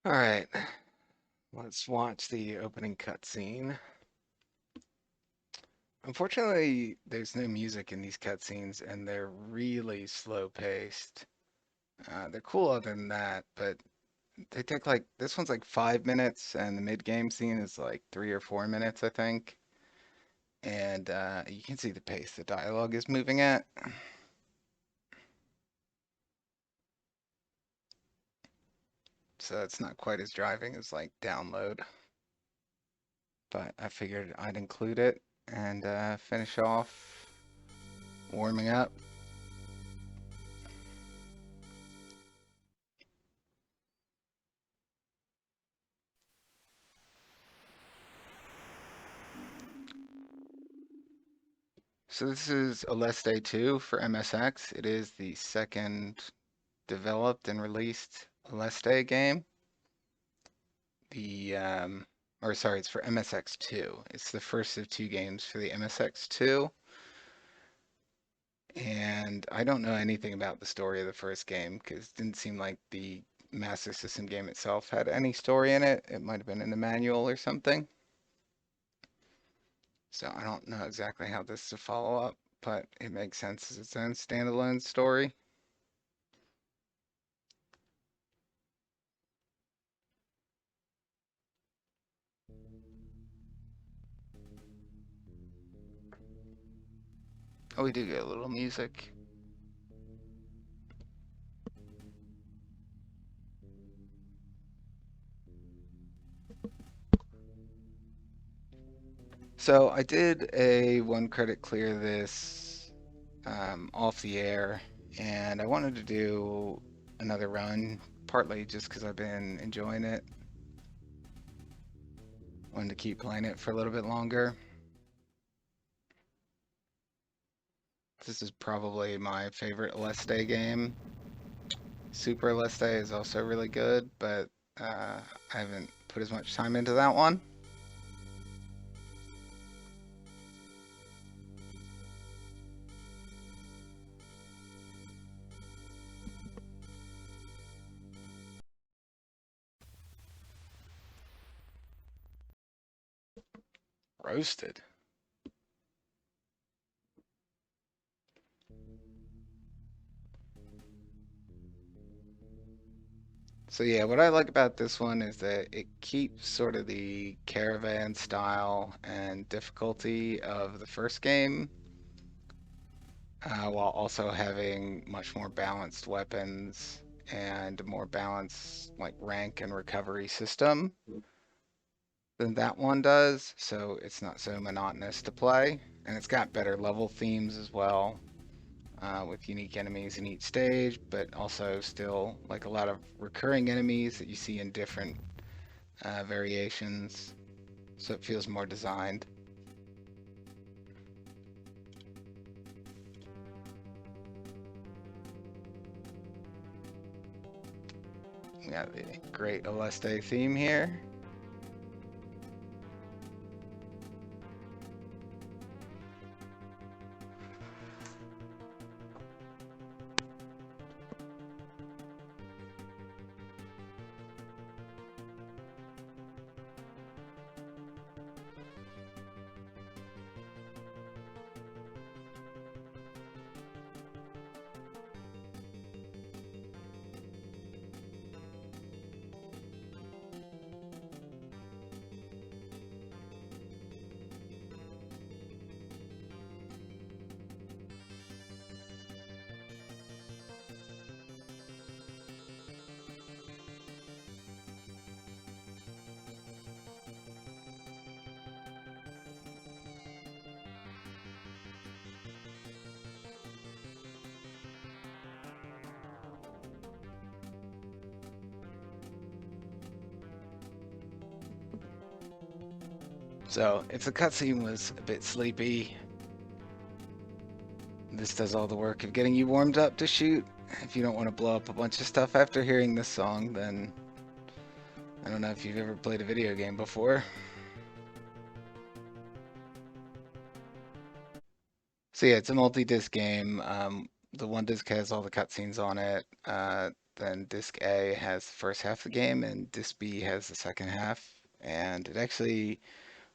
All right, let's watch the opening cutscene. Unfortunately, there's no music in these cutscenes, and they're really slow paced. They're cool other than that, but they take like this one's like 5 minutes, and the mid game scene is like 3 or 4 minutes, I think. And you can see the pace the dialogue is moving at. So it's not quite as driving as like download, but I figured I'd include it and finish off warming up. So this is Aleste 2 for MSX. It is the second developed and released Aleste game. The or sorry, it's for MSX2. It's the first of two games for the MSX2. And I don't know anything about the story of the first game because it didn't seem like the Master System game itself had any story in it. It might have been in the manual or something. So I don't know exactly how this is a follow-up, but it makes sense as its own standalone story. Oh, we do get a little music. So I did a one credit clear this off the air, and I wanted to do another run, partly just because I've been enjoying it. Wanted to keep playing it for a little bit longer. This is probably my favorite Aleste game. Super Aleste is also really good, but I haven't put as much time into that one. Roasted. So yeah, what I like about this one is that it keeps sort of the caravan style and difficulty of the first game, while also having much more balanced weapons and a more balanced like rank and recovery system than that one does. So it's not so monotonous to play, and it's got better level themes as well. With unique enemies in each stage, but also still like a lot of recurring enemies that you see in different variations, so it feels more designed. We got the great Aleste theme here. So if the cutscene was a bit sleepy, this does all the work of getting you warmed up to shoot. If you don't want to blow up a bunch of stuff after hearing this song, then I don't know if you've ever played a video game before. So yeah, it's a multi-disc game. The one disc has all the cutscenes on it. then disc A has the first half of the game and disc B has the second half. And it actually,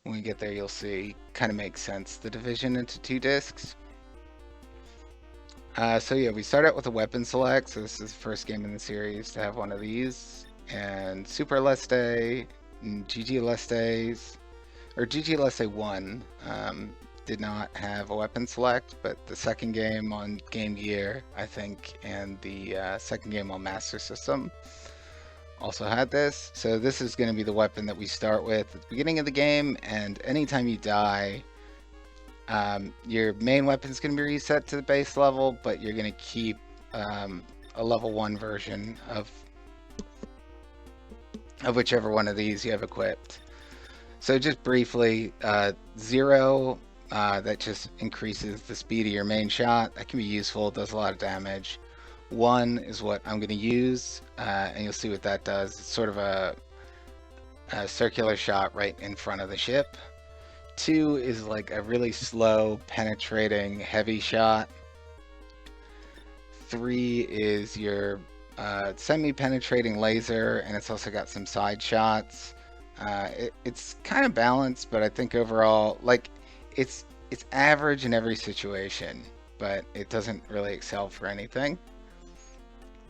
when we get there, you'll see, kind of makes sense, the division into two discs. So yeah, we start out with a weapon select. So this is the first game in the series to have one of these. And Super Aleste, and GG Alestes, or GG Aleste 1 did not have a weapon select, but the second game on Game Gear, I think, and the second game on Master System also had this. So this is going to be the weapon that we start with at the beginning of the game, and anytime you die, your main weapon is going to be reset to the base level, but you're going to keep a level 1 version of whichever one of these you have equipped. So just briefly, 0, that just increases the speed of your main shot. That can be useful, does a lot of damage. 1 is what I'm going to use, and you'll see what that does. It's sort of a circular shot right in front of the ship. 2 is like a really slow, penetrating, heavy shot. 3 is your semi-penetrating laser, and it's also got some side shots. It's kind of balanced, but I think overall, like, it's average in every situation, but it doesn't really excel for anything.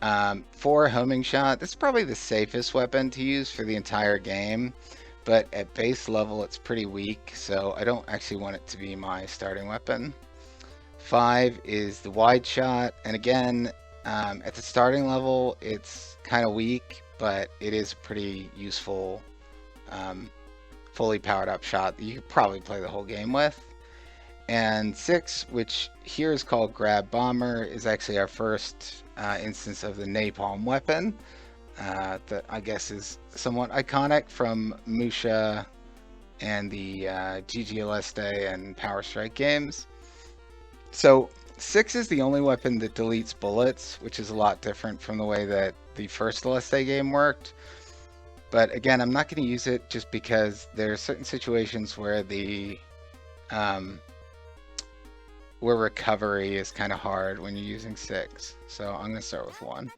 4, homing shot. This is probably the safest weapon to use for the entire game, but at base level it's pretty weak, so I don't actually want it to be my starting weapon. 5 is the wide shot, and again, at the starting level it's kind of weak, but it is pretty useful, fully powered up shot that you could probably play the whole game with. And 6, which here is called Grab Bomber, is actually our first instance of the napalm weapon, that I guess is somewhat iconic from Musha and the GG Aleste and Power Strike games. So 6 is the only weapon that deletes bullets, which is a lot different from the way that the first Aleste game worked. But again, I'm not going to use it just because there are certain situations where the where recovery is kind of hard when you're using 6. So I'm going to start with 1.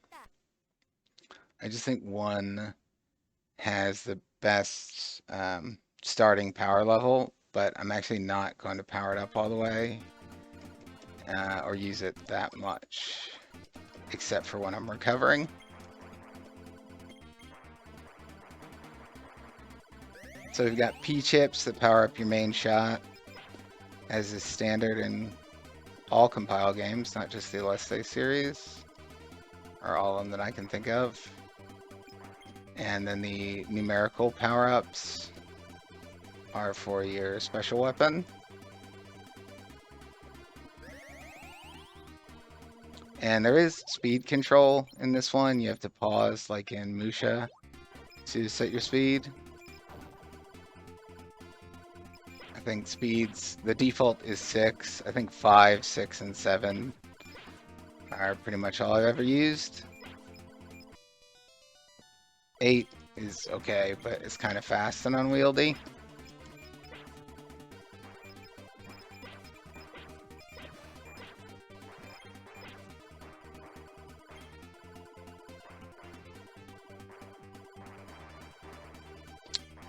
I just think 1 has the best starting power level, but I'm actually not going to power it up all the way or use it that much, except for when I'm recovering. So we've got P chips that power up your main shot, as is standard in all compile games, not just the Aleste series, or all of them that I can think of. And then the numerical power-ups are for your special weapon. And there is speed control in this one. You have to pause, like in Musha, to set your speed. I think speeds, the default is 6. I think 5, 6, and 7 are pretty much all I've ever used. 8 is okay, but it's kind of fast and unwieldy.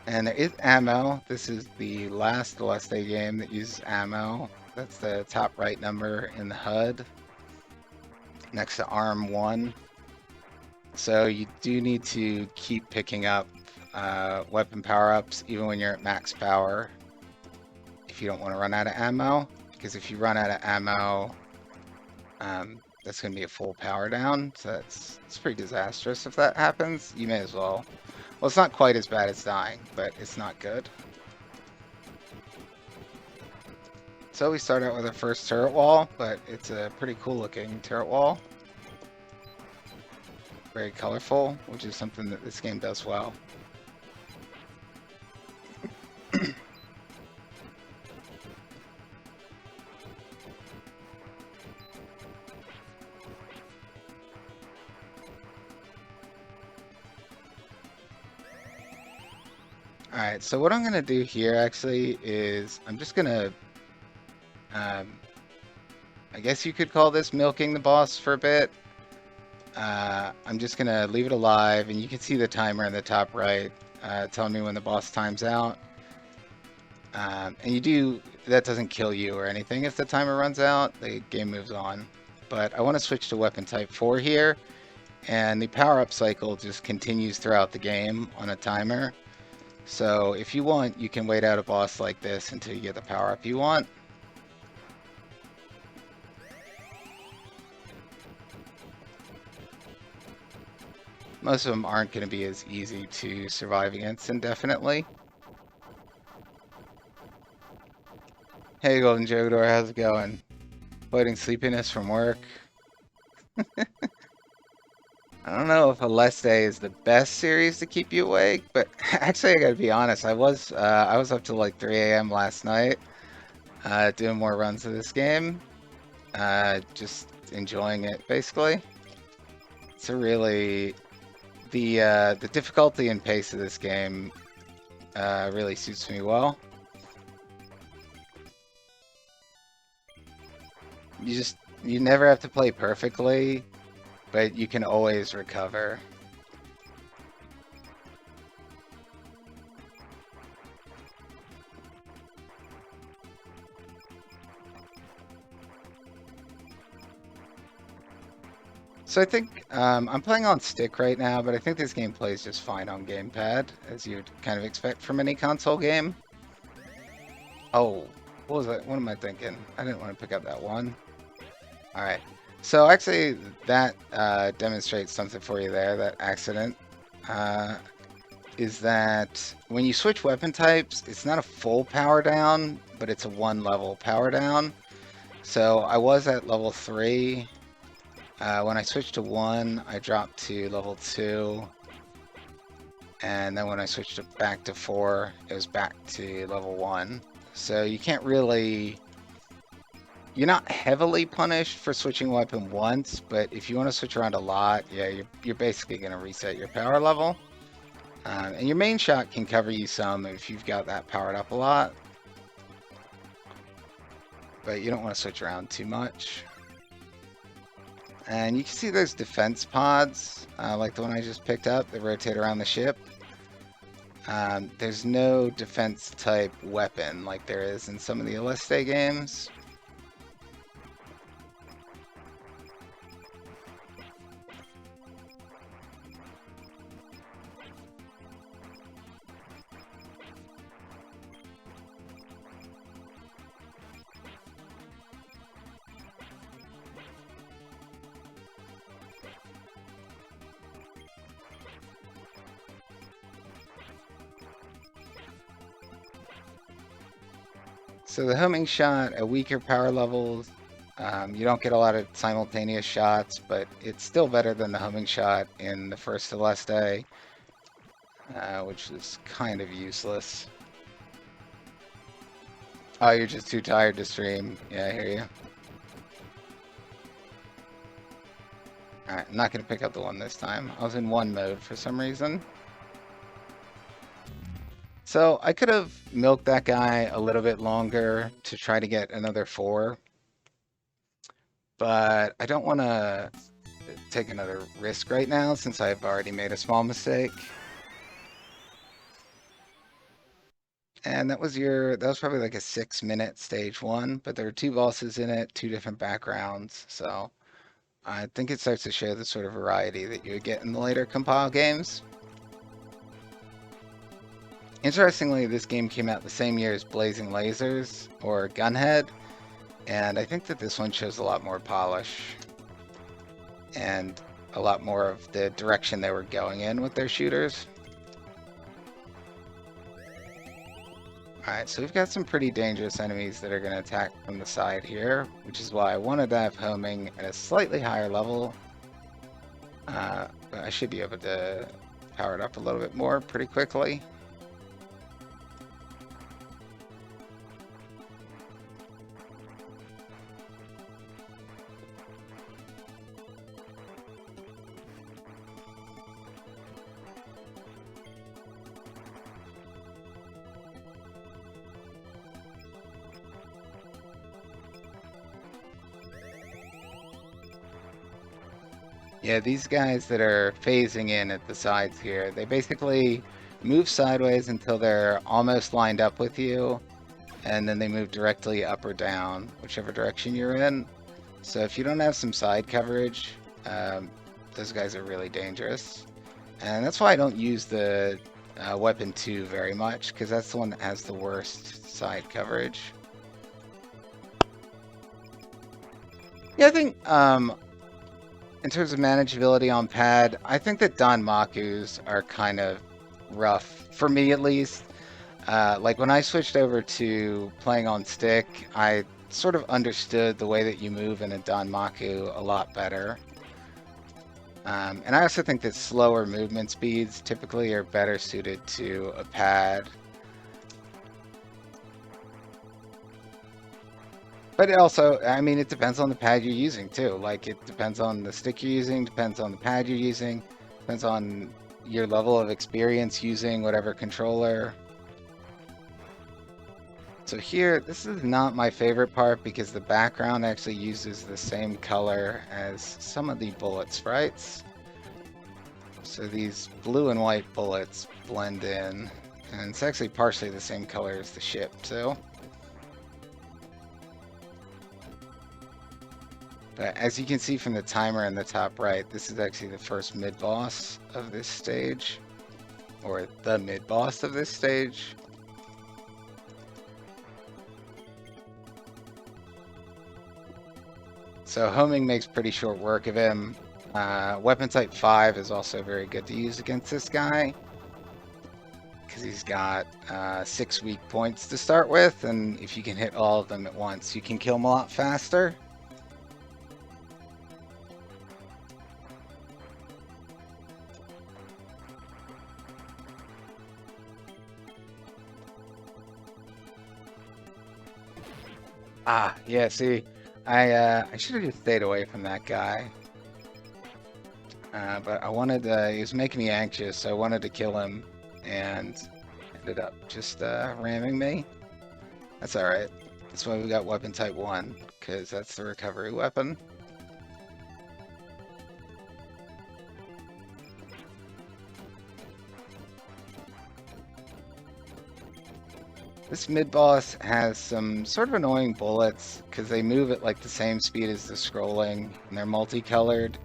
And there is ammo. This is the last Aleste game that uses ammo. That's the top right number in the HUD, next to ARM 1. So you do need to keep picking up weapon power-ups even when you're at max power if you don't want to run out of ammo, because if you run out of ammo, that's going to be a full power down. So it's pretty disastrous if that happens. You may as well. Well, it's not quite as bad as dying, but it's not good. So we start out with our first turret wall, but it's a pretty cool looking turret wall. Very colorful, which is something that this game does well. Alright, so what I'm going to do here actually is I'm just going to, I guess you could call this milking the boss for a bit. I'm just gonna leave it alive, and you can see the timer in the top right telling me when the boss times out. And that doesn't kill you or anything. If the timer runs out, the game moves on. But I want to switch to weapon type 4 here, and the power-up cycle just continues throughout the game on a timer. So if you want, you can wait out a boss like this until you get the power-up you want. Most of them aren't going to be as easy to survive against indefinitely. Hey, Golden Jogador, how's it going? Avoiding sleepiness from work. I don't know if Aleste is the best series to keep you awake, but actually I gotta be honest, I was up till like 3 a.m. last night, doing more runs of this game, just enjoying it basically. It's a really the difficulty and pace of this game really suits me well. You never have to play perfectly, but you can always recover. So I think I'm playing on stick right now, but I think this game plays just fine on gamepad, as you'd kind of expect from any console game. Oh, what was that? What am I thinking? I didn't want to pick up that one. All right. So actually, that demonstrates something for you there. That accident is that when you switch weapon types, it's not a full power down, but it's a 1-level power down. So I was at level 3. When I switched to 1, I dropped to level 2. And then when I switched it back to 4, it was back to level 1. So you can't really... You're not heavily punished for switching weapon once, but if you want to switch around a lot, yeah, you're basically going to reset your power level. And your main shot can cover you some if you've got that powered up a lot. But you don't want to switch around too much. And you can see those defense pods, like the one I just picked up, that rotate around the ship. There's no defense type weapon like there is in some of the Aleste games. So the homing shot, a weaker power level, you don't get a lot of simultaneous shots, but it's still better than the homing shot in the first Aleste, which is kind of useless. Oh, you're just too tired to stream. Yeah, I hear you. Alright, I'm not going to pick up the one this time. I was in 1 mode for some reason. So I could have milked that guy a little bit longer to try to get another 4. But I don't want to take another risk right now since I've already made a small mistake. And that was probably like a 6-minute stage 1, but there were 2 bosses in it, 2 different backgrounds. So I think it starts to show the sort of variety that you would get in the later compile games. Interestingly, this game came out the same year as Blazing Lasers, or Gunhead, and I think that this one shows a lot more polish and a lot more of the direction they were going in with their shooters. Alright, so we've got some pretty dangerous enemies that are going to attack from the side here, which is why I wanted to have homing at a slightly higher level. But I should be able to power it up a little bit more pretty quickly. Yeah, these guys that are phasing in at the sides here, they basically move sideways until they're almost lined up with you, and then they move directly up or down, whichever direction you're in. So if you don't have some side coverage, those guys are really dangerous. And that's why I don't use the weapon 2 very much, because that's the one that has the worst side coverage. Yeah, I think in terms of manageability on pad, I think that Don Makus are kind of rough, for me at least. Like when I switched over to playing on stick, I sort of understood the way that you move in a Don Maku a lot better. And I also think that slower movement speeds typically are better suited to a pad. But it also, I mean, it depends on the pad you're using too. Like it depends on the stick you're using, depends on the pad you're using, depends on your level of experience using whatever controller. So here, this is not my favorite part because the background actually uses the same color as some of the bullet sprites. So these blue and white bullets blend in, and it's actually partially the same color as the ship too. But as you can see from the timer in the top right, this is actually the first mid-boss of this stage, or the mid-boss of this stage. So homing makes pretty short work of him. Weapon type 5 is also very good to use against this guy, because he's got 6 weak points to start with, and if you can hit all of them at once, you can kill him a lot faster. Ah, yeah, see, I should have just stayed away from that guy. But I wanted, he was making me anxious, so I wanted to kill him, and ended up just ramming me. That's alright. That's why we got weapon type 1, because that's the recovery weapon. This mid-boss has some sort of annoying bullets, because they move at like the same speed as the scrolling, and they're multicolored,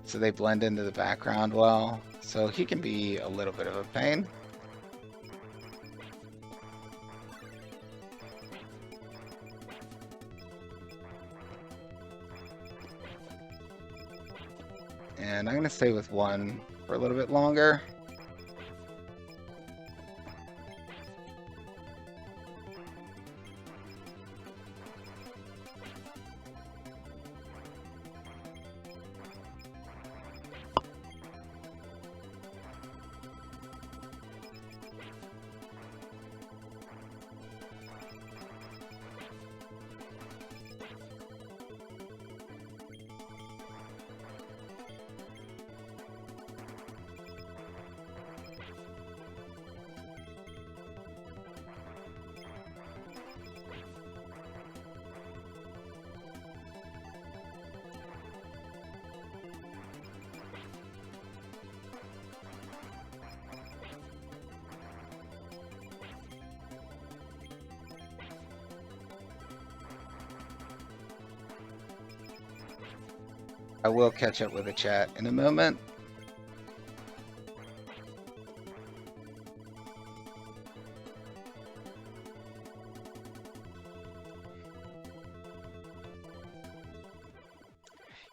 so they blend into the background well. So he can be a little bit of a pain. And I'm going to stay with 1 for a little bit longer. I will catch up with the chat in a moment.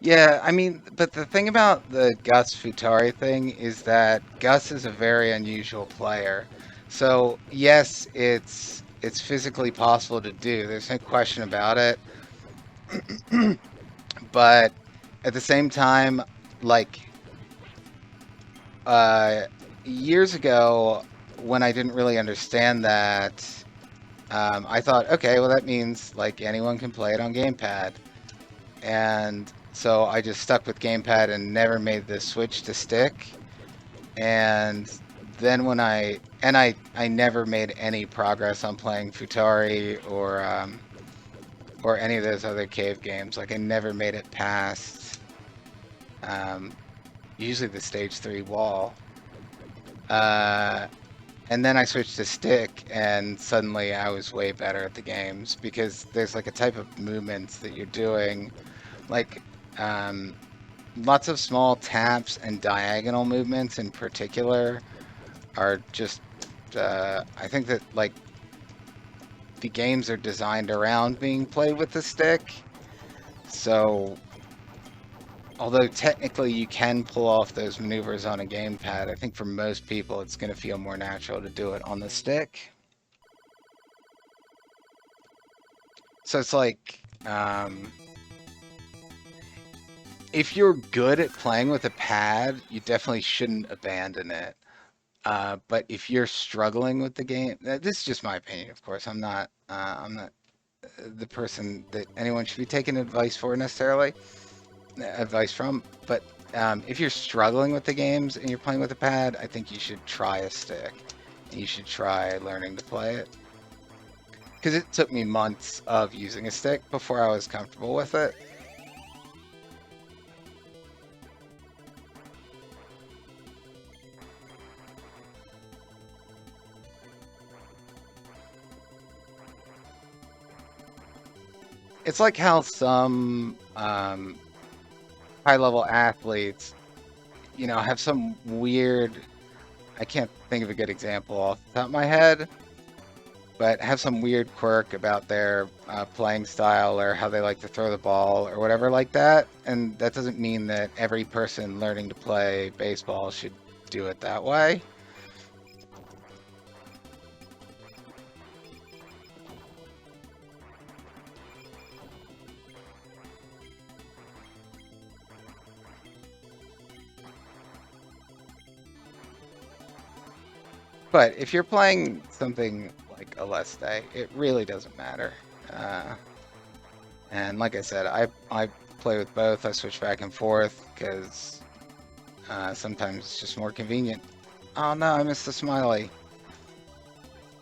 Yeah, I mean, but the thing about the Gus Futari thing is that Gus is a very unusual player. So yes, it's physically possible to do. There's no question about it. But at the same time, like years ago, when I didn't really understand that, I thought, okay, well that means like anyone can play it on gamepad, and so I just stuck with gamepad and never made the switch to stick. And then when I never made any progress on playing Futari or any of those other cave games. Like I never made it past usually the stage 3 wall. And then I switched to stick, and suddenly I was way better at the games because there's like a type of movements that you're doing, like lots of small taps and diagonal movements in particular are just, I think that like the games are designed around being played with the stick. So although technically you can pull off those maneuvers on a gamepad, I think for most people it's going to feel more natural to do it on the stick. So it's like, if you're good at playing with a pad, you definitely shouldn't abandon it. But if you're struggling with the game, this is just my opinion, of course. I'm not the person that anyone should be taking advice for necessarily, advice from. But if you're struggling with the games and you're playing with a pad, I think you should try a stick. You should try learning to play it. Because it took me months of using a stick before I was comfortable with it. It's like how some high-level athletes, have some weird, I can't think of a good example off the top of my head, but have some weird quirk about their playing style or how they like to throw the ball or whatever like that. And that doesn't mean that every person learning to play baseball should do it that way. But if you're playing something like Aleste, it really doesn't matter. And like I said, I play with both. I switch back and forth because sometimes it's just more convenient. Oh no, I missed the smiley.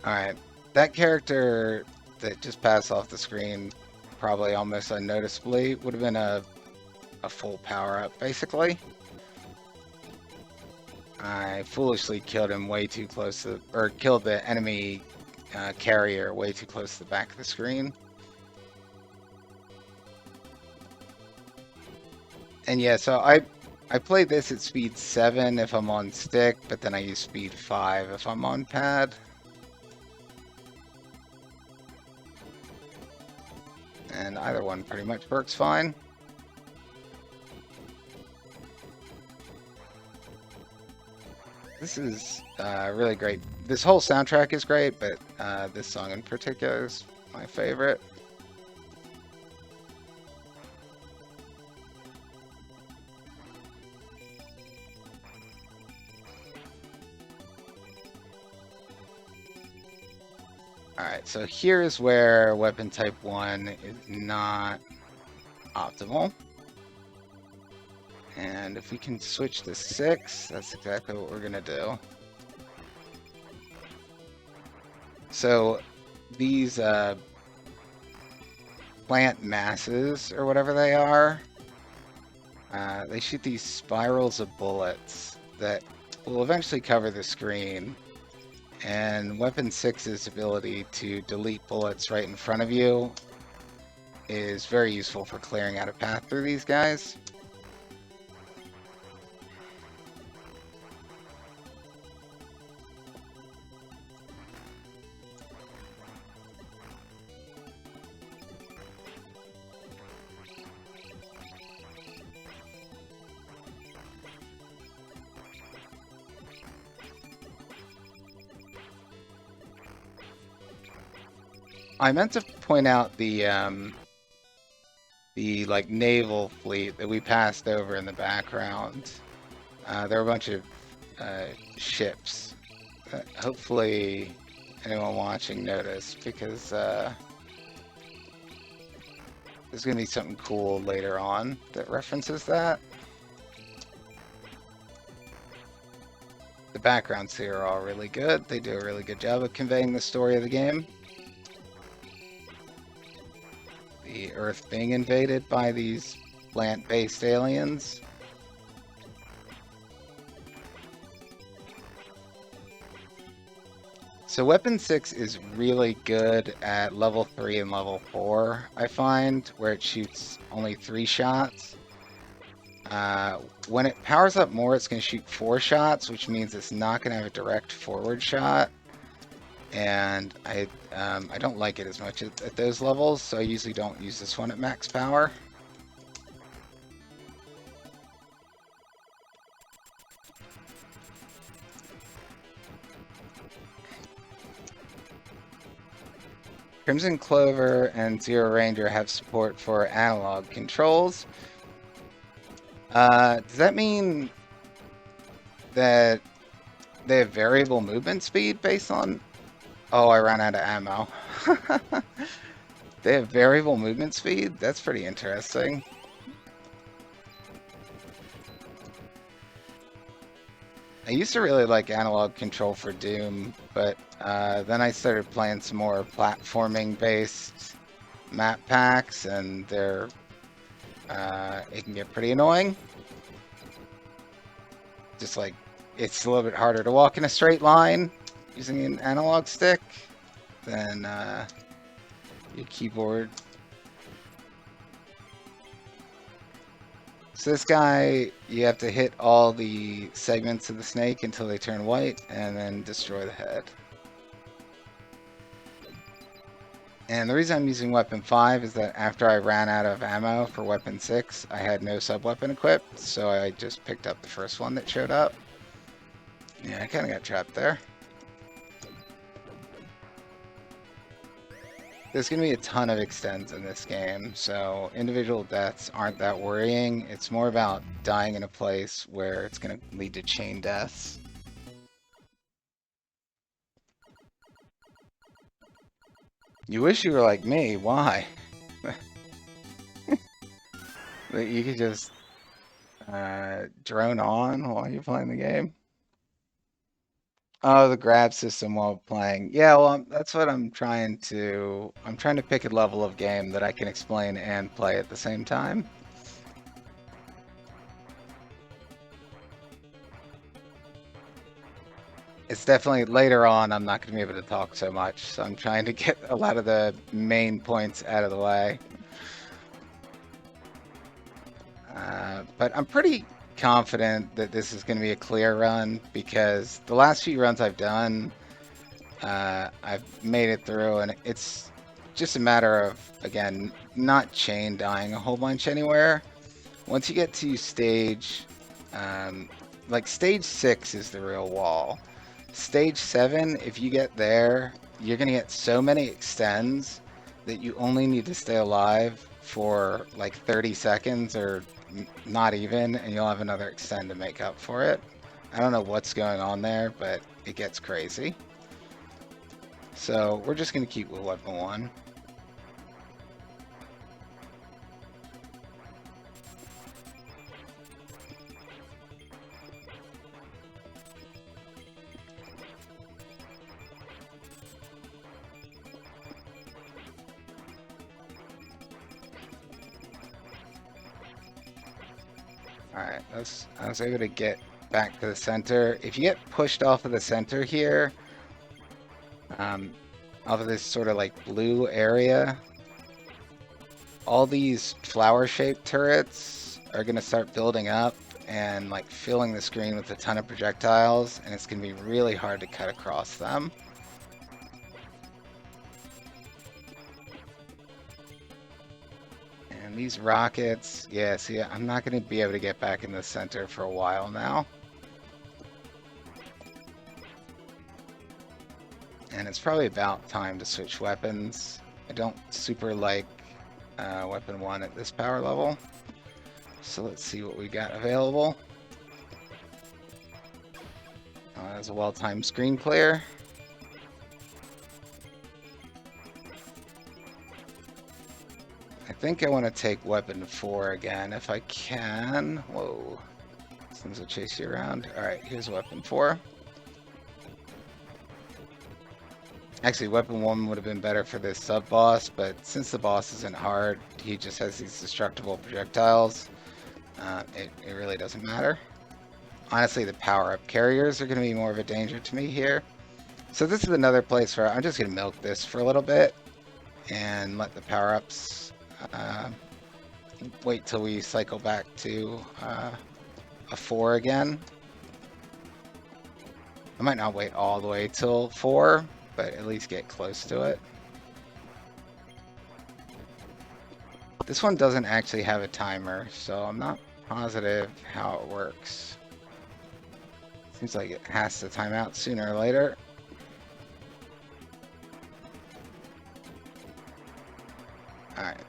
Alright, that character that just passed off the screen, probably almost unnoticeably, would have been a full power-up, basically. I foolishly killed him way too close to, or killed the enemy carrier way too close to the back of the screen. And yeah, so I play this at speed 7 if I'm on stick, but then I use speed 5 if I'm on pad. And either one pretty much works fine. This is really great. This whole soundtrack is great, but this song in particular is my favorite. Alright, so here's where weapon type 1 is not optimal. And if we can switch to 6, that's exactly what we're gonna do. So these plant masses, or whatever they are, they shoot these spirals of bullets that will eventually cover the screen. And Weapon 6's ability to delete bullets right in front of you is very useful for clearing out a path through these guys. I meant to point out the like naval fleet that we passed over in the background. There are a bunch of ships. Hopefully anyone watching noticed, because there's gonna be something cool later on that references that. The backgrounds here are all really good. They do a really good job of conveying the story of the game. The Earth being invaded by these plant-based aliens. So weapon 6 is really good at level 3 and level 4, I find, where it shoots only 3 shots. When it powers up more, it's going to shoot 4 shots, which means it's not going to have a direct forward shot. And I don't like it as much at those levels, so I usually don't use this one at max power. Crimson Clover and Zero Ranger have support for analog controls. Does that mean that they have variable movement speed based on... Oh, I ran out of ammo. They have variable movement speed? That's pretty interesting. I used to really like analog control for Doom, but then I started playing some more platforming-based map packs, and it can get pretty annoying. Just like, it's a little bit harder to walk in a straight line using an analog stick than your keyboard. So this guy, you have to hit all the segments of the snake until they turn white, and then destroy the head. And the reason I'm using weapon 5 is that after I ran out of ammo for weapon 6, I had no sub-weapon equipped, so I just picked up the first one that showed up. Yeah, I kind of got trapped there. There's going to be a ton of extends in this game, so individual deaths aren't that worrying. It's more about dying in a place where it's going to lead to chain deaths. You wish you were like me. Why? That you could just drone on while you're playing the game. Oh, the grab system while playing. Yeah, well, that's what I'm trying to... I'm trying to pick a level of game that I can explain and play at the same time. It's definitely later on, I'm not going to be able to talk so much, so I'm trying to get a lot of the main points out of the way. But I'm pretty confident that this is going to be a clear run, because the last few runs I've done, I've made it through, and it's just a matter of, again, not chain dying a whole bunch anywhere. Once you get to stage, like stage 6 is the real wall. Stage 7, if you get there, you're going to get so many extends that you only need to stay alive for like 30 seconds or not even, and you'll have another extend to make up for it. I don't know what's going on there, but it gets crazy. So we're just going to keep with weapon 1. Alright, I was able to get back to the center. If you get pushed off of the center here, off of this sort of like blue area, all these flower-shaped turrets are going to start building up and like filling the screen with a ton of projectiles, and it's going to be really hard to cut across them. And these rockets, yeah, see, I'm not going to be able to get back in the center for a while now. And it's probably about time to switch weapons. I don't super like weapon 1 at this power level. So let's see what we got available. There's a well-timed screen clear. I think I want to take weapon 4 again if I can. Whoa. Things will chase you around. Alright, here's weapon 4. Actually, weapon 1 would have been better for this sub-boss, but since the boss isn't hard, he just has these destructible projectiles. It really doesn't matter. Honestly, the power-up carriers are going to be more of a danger to me here. So this is another place where I'm just going to milk this for a little bit and let the power-ups wait till we cycle back to a 4 again. I might not wait all the way till 4, but at least get close to it. This one doesn't actually have a timer, so I'm not positive how it works. Seems like it has to time out sooner or later. Alright.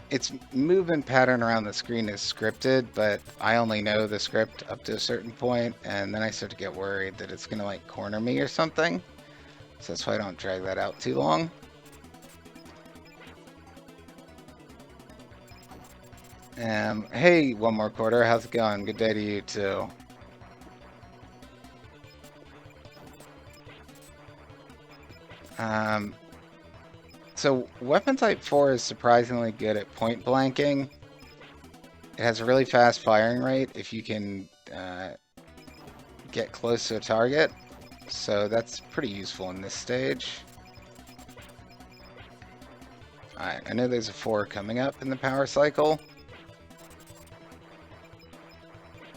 Its movement pattern around the screen is scripted, but I only know the script up to a certain point, and then I start to get worried that it's gonna like corner me or something. So that's why I don't drag that out too long. Hey, one more quarter, how's it going? Good day to you too. So weapon type 4 is surprisingly good at point blanking. It has a really fast firing rate if you can get close to a target. So that's pretty useful in this stage. Alright, I know there's a 4 coming up in the power cycle.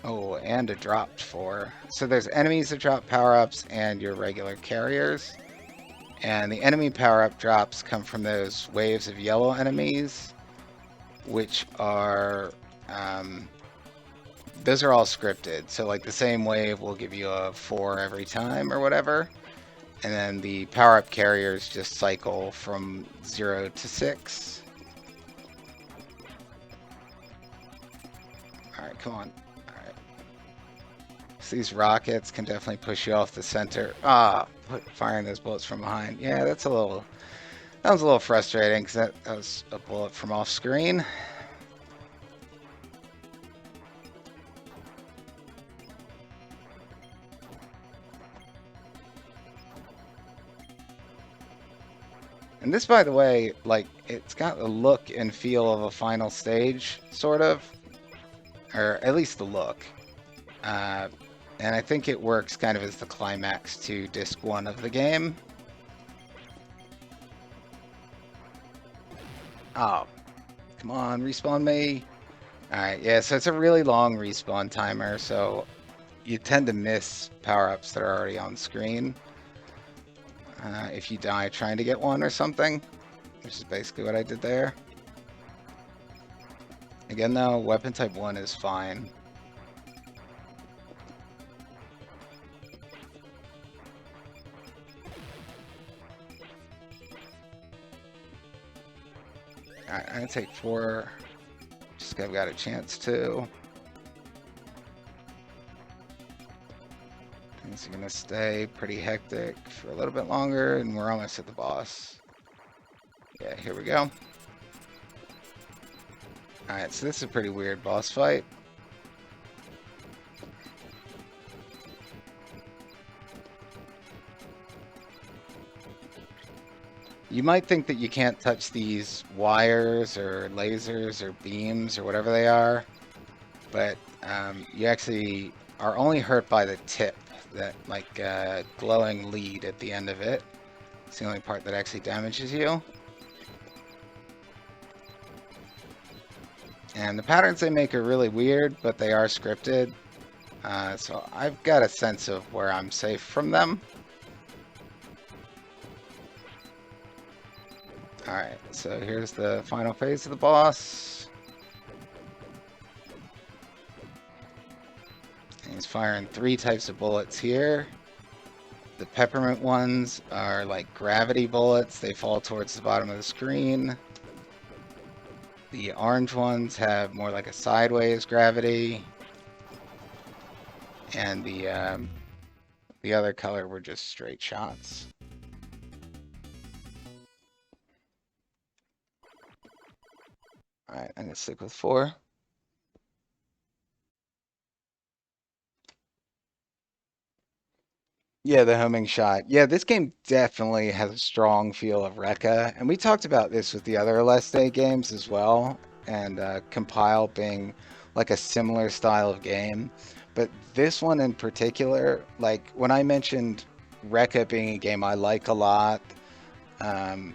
Oh, and a dropped 4. So there's enemies that drop power-ups and your regular carriers. And the enemy power-up drops come from those waves of yellow enemies, which are, those are all scripted. So like the same wave will give you a 4 every time or whatever. And then the power-up carriers just cycle from 0 to 6. Alright, come on. Alright. So these rockets can definitely push you off the center. Firing those bullets from behind. Yeah, that was a little frustrating because that was a bullet from off screen. And this, by the way, like, it's got the look and feel of a final stage, sort of. Or at least the look. And I think it works kind of as the climax to disc 1 of the game. Oh, come on, respawn me. Alright, yeah, so it's a really long respawn timer, so you tend to miss power-ups that are already on screen. If you die trying to get one or something, which is basically what I did there. Again though, weapon type 1 is fine. Alright, I'm gonna take 4. Just I've got a chance to. Things are gonna stay pretty hectic for a little bit longer, and we're almost at the boss. Yeah, here we go. Alright, so this is a pretty weird boss fight. You might think that you can't touch these wires or lasers or beams or whatever they are, but you actually are only hurt by the tip, that like glowing lead at the end of it. It's the only part that actually damages you. And the patterns they make are really weird, but they are scripted. So I've got a sense of where I'm safe from them. Alright, so here's the final phase of the boss. And he's firing 3 types of bullets here. The peppermint ones are like gravity bullets. They fall towards the bottom of the screen. The orange ones have more like a sideways gravity. And the other color were just straight shots. Alright, I'm gonna stick with 4. Yeah, the homing shot. Yeah, this game definitely has a strong feel of Recca, and we talked about this with the other Aleste games as well, and Compile being like a similar style of game. But this one in particular, like when I mentioned Recca being a game I like a lot, and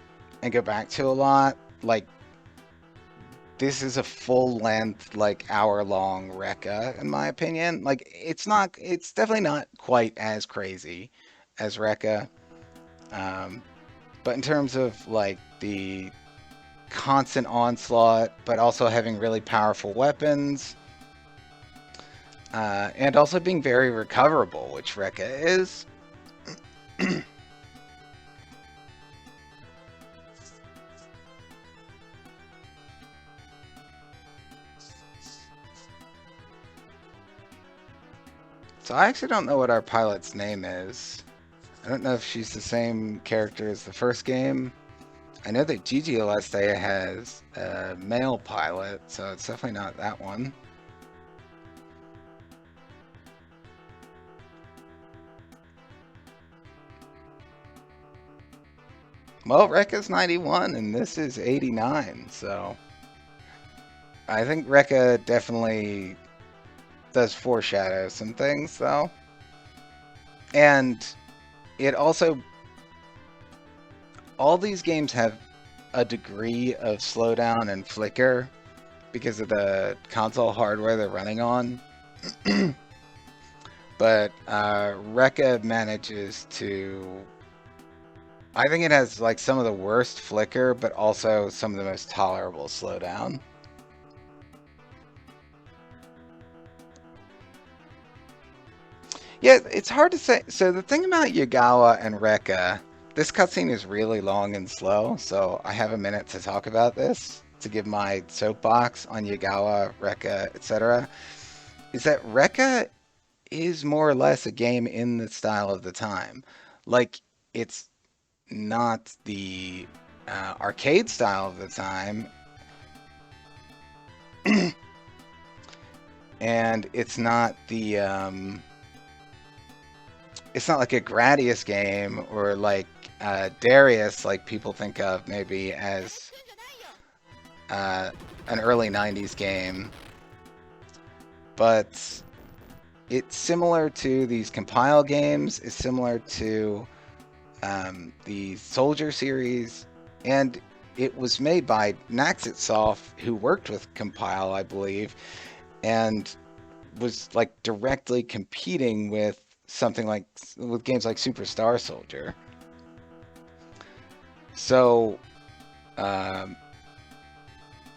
go back to a lot, like this is a full length, like hour-long Recca, in my opinion. Like it's definitely not quite as crazy as Recca. Um, but in terms of like the constant onslaught, but also having really powerful weapons, and also being very recoverable, which Recca is. So I actually don't know what our pilot's name is. I don't know if she's the same character as the first game. I know that Gigi Aleste has a male pilot, so it's definitely not that one. Well, Recca's 91 and this is 89, so I think Recca definitely does foreshadow some things, though. And it also, all these games have a degree of slowdown and flicker because of the console hardware they're running on. But Recca manages to. I think it has like some of the worst flicker, but also some of the most tolerable slowdown. Yeah, it's hard to say. So the thing about Yagawa and Recca, this cutscene is really long and slow, so I have a minute to talk about this to give my soapbox on Yagawa, Recca, etc. Is that Recca is more or less a game in the style of the time. Like, it's not the arcade style of the time, and it's not like a Gradius game or like Darius, like people think of maybe as uh, an early 90s game. But it's similar to these compile games, it's similar to the Soldier series, and it was made by Naxitsoft, who worked with Compile, I believe, and was like directly competing with something like with games like Superstar Soldier. So, um,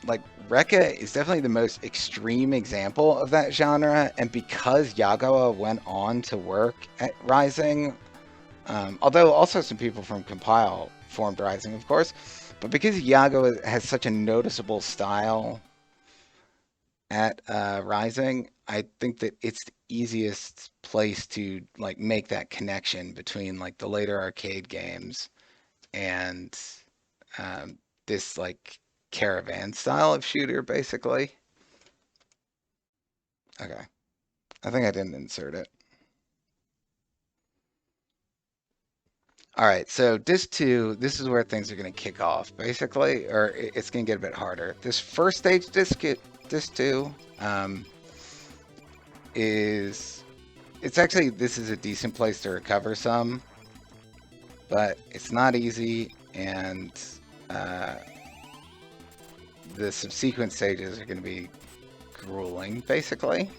like Recca is definitely the most extreme example of that genre, and because Yagawa went on to work at Rising, although also some people from Compile formed Rising, of course, but because Yagawa has such a noticeable style at Rising, I think that it's the easiest place to like make that connection between like the later arcade games and um, this like caravan style of shooter, basically. Okay, I think I didn't insert it. All right, so disc two, this is where things are going to kick off, basically, or it's going to get a bit harder. This first stage disc two, is it's actually this is a decent place to recover some, but it's not easy, and uh, the subsequent stages are going to be grueling, basically.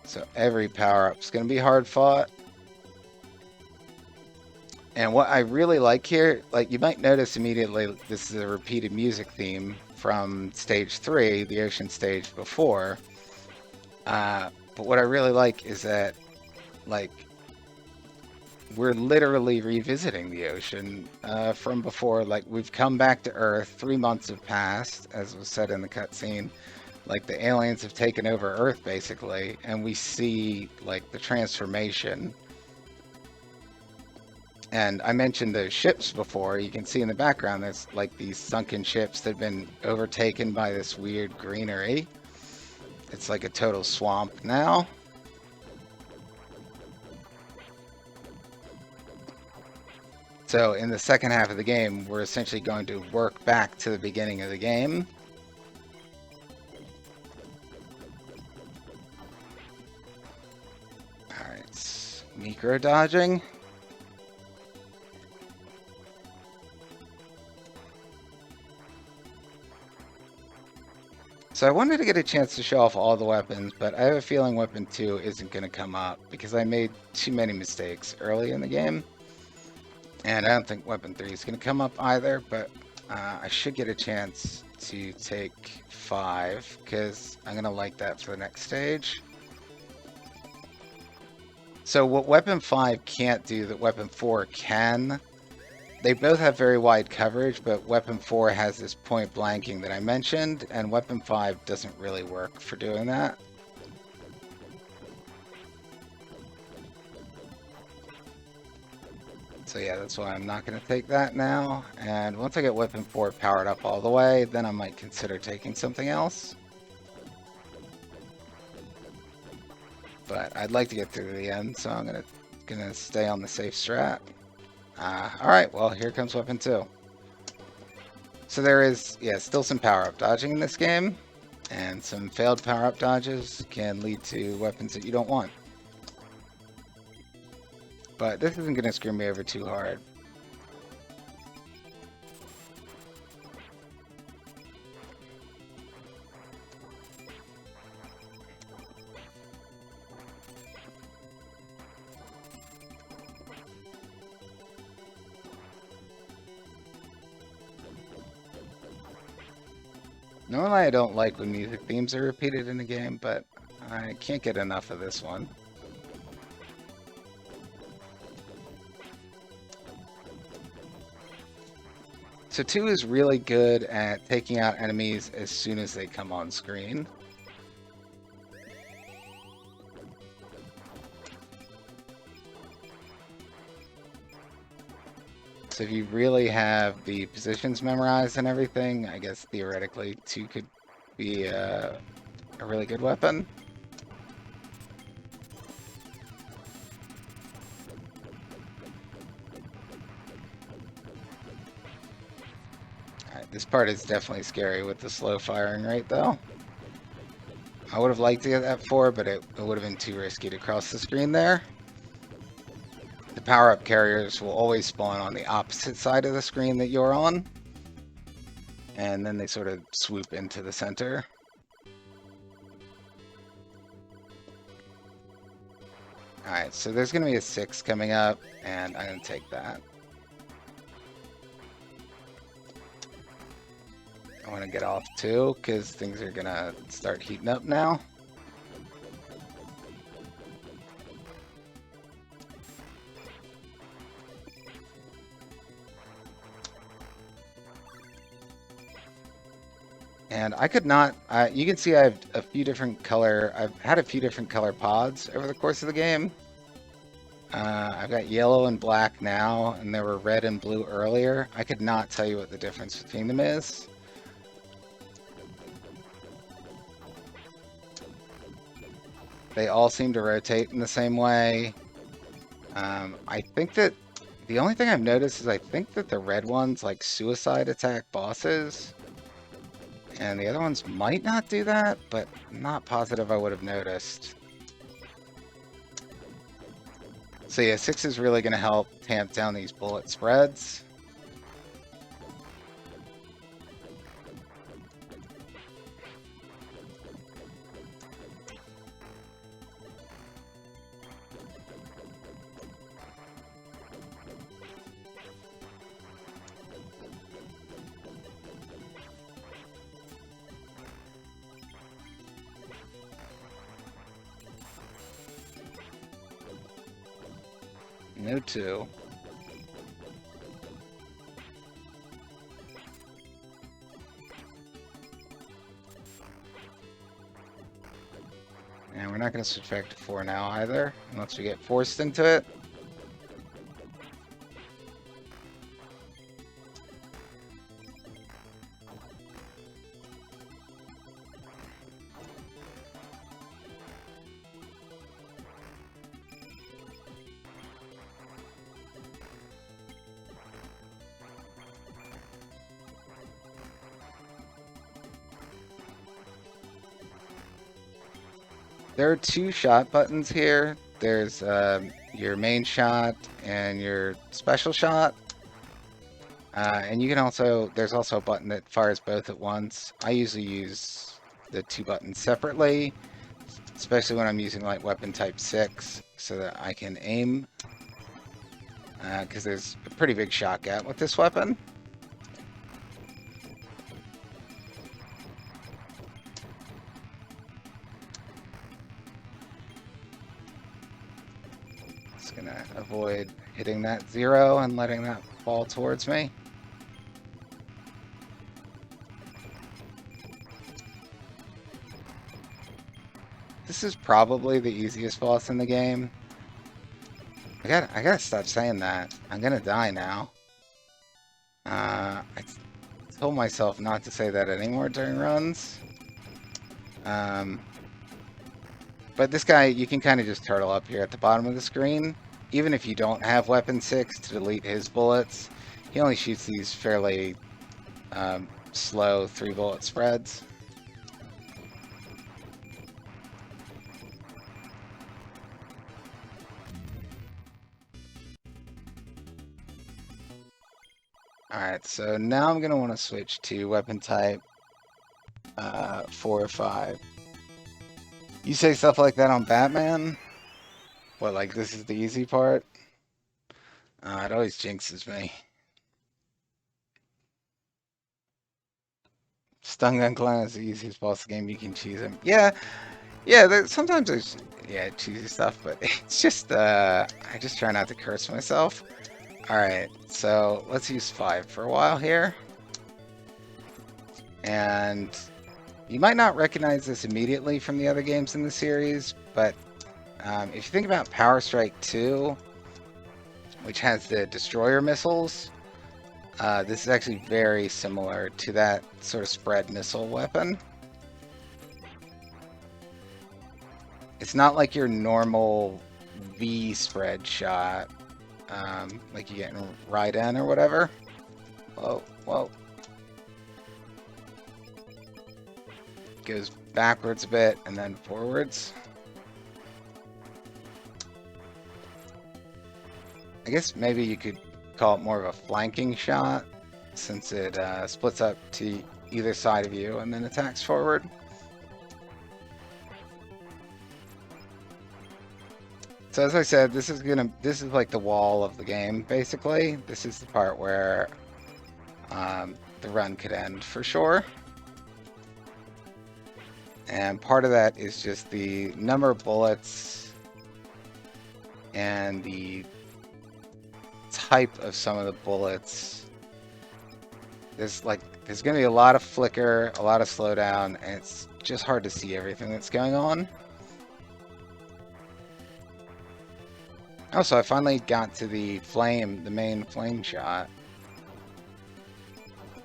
So every power up is going to be hard fought. And what I really like here, like you might notice immediately, this is a repeated music theme from stage 3, the ocean stage before. But what I really like is that, like, we're literally revisiting the ocean from before. Like, we've come back to Earth, 3 months have passed, as was said in the cutscene. Like, the aliens have taken over Earth, basically, and we see, like, the transformation. And I mentioned the ships before. You can see in the background there's like these sunken ships that have been overtaken by this weird greenery. It's like a total swamp now. So in the second half of the game, we're essentially going to work back to the beginning of the game. Alright, micro dodging. So I wanted to get a chance to show off all the weapons, but I have a feeling weapon 2 isn't going to come up because I made too many mistakes early in the game. And I don't think weapon 3 is going to come up either, but I should get a chance to take 5 because I'm going to like that for the next stage. So what weapon 5 can't do that weapon 4 can, they both have very wide coverage, but weapon 4 has this point blanking that I mentioned, and weapon 5 doesn't really work for doing that. So yeah, that's why I'm not going to take that now. And once I get weapon 4 powered up all the way, then I might consider taking something else. But I'd like to get through to the end, so I'm gonna stay on the safe strat. Alright, well, here comes weapon 2. So there is, yeah, still some power-up dodging in this game, and some failed power-up dodges can lead to weapons that you don't want. But this isn't gonna screw me over too hard. Normally I don't like when music themes are repeated in a game, but I can't get enough of this one. So 2 is really good at taking out enemies as soon as they come on screen. So if you really have the positions memorized and everything, I guess theoretically 2 could be a really good weapon. Alright, this part is definitely scary with the slow firing rate though. I would have liked to get that 4, but it would have been too risky to cross the screen there. The power-up carriers will always spawn on the opposite side of the screen that you're on. And then they sort of swoop into the center. Alright, so there's going to be a 6 coming up, and I'm going to take that. I want to get off 2, because things are going to start heating up now. And I could not, you can see I have a few different color, I've had a few different color pods over the course of the game. I've got yellow and black now, and there were red and blue earlier. I could not tell you what the difference between them is. They all seem to rotate in the same way. I think that the only thing I've noticed is I think that the red ones like suicide attack bosses. And the other ones might not do that, but I'm not positive I would have noticed. So yeah, 6 is really going to help tamp down these bullet spreads. No 2. And we're not going to switch back to 4 now either, unless we get forced into it. There are two shot buttons here. There's your main shot and your special shot. And you can also, there's also a button that fires both at once. I usually use the two buttons separately, especially when I'm using like weapon type 6, so that I can aim, because there's a pretty big shot gap with this weapon. Just gonna avoid hitting that 0 and letting that fall towards me. This is probably the easiest boss in the game. I gotta stop saying that. I'm gonna die now. I told myself not to say that anymore during runs. But this guy, you can kind of just turtle up here at the bottom of the screen. Even if you don't have weapon 6 to delete his bullets, he only shoots these fairly slow 3-bullet spreads. Alright, so now I'm going to want to switch to weapon type 4 or 5. You say stuff like that on Batman? What, like this is the easy part? It always jinxes me. Stun Gun Clan is the easiest boss game. You can choose him. Yeah, sometimes there's cheesy stuff, but it's just I just try not to curse myself. Alright, so let's use 5 for a while here. And you might not recognize this immediately from the other games in the series, but if you think about Power Strike 2, which has the destroyer missiles, this is actually very similar to that sort of spread missile weapon. It's not like your normal V spread shot, like you get in Raiden or whatever. Whoa, whoa. Goes backwards a bit and then forwards. I guess maybe you could call it more of a flanking shot, since it splits up to either side of you and then attacks forward. So as I said, this is like the wall of the game, basically. This is the part where the run could end for sure. And part of that is just the number of bullets and the type of some of the bullets. There's going to be a lot of flicker, a lot of slowdown, and it's just hard to see everything that's going on. Oh, so I finally got to the main flame shot.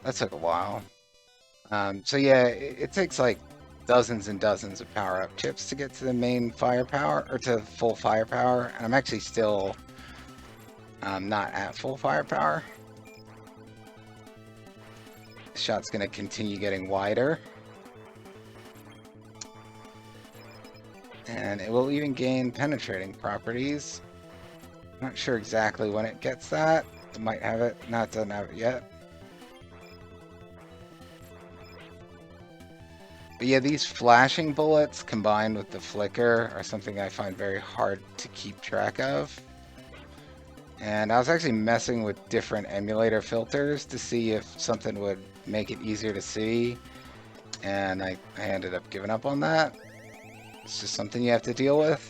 That took a while. So yeah, it takes like dozens and dozens of power-up chips to get to the main firepower, or to full firepower, and I'm actually still not at full firepower. The shot's going to continue getting wider. And it will even gain penetrating properties. I'm not sure exactly when it gets that. It might have it. No, it doesn't have it yet. But yeah, these flashing bullets combined with the flicker are something I find very hard to keep track of. And I was actually messing with different emulator filters to see if something would make it easier to see. And I ended up giving up on that. It's just something you have to deal with.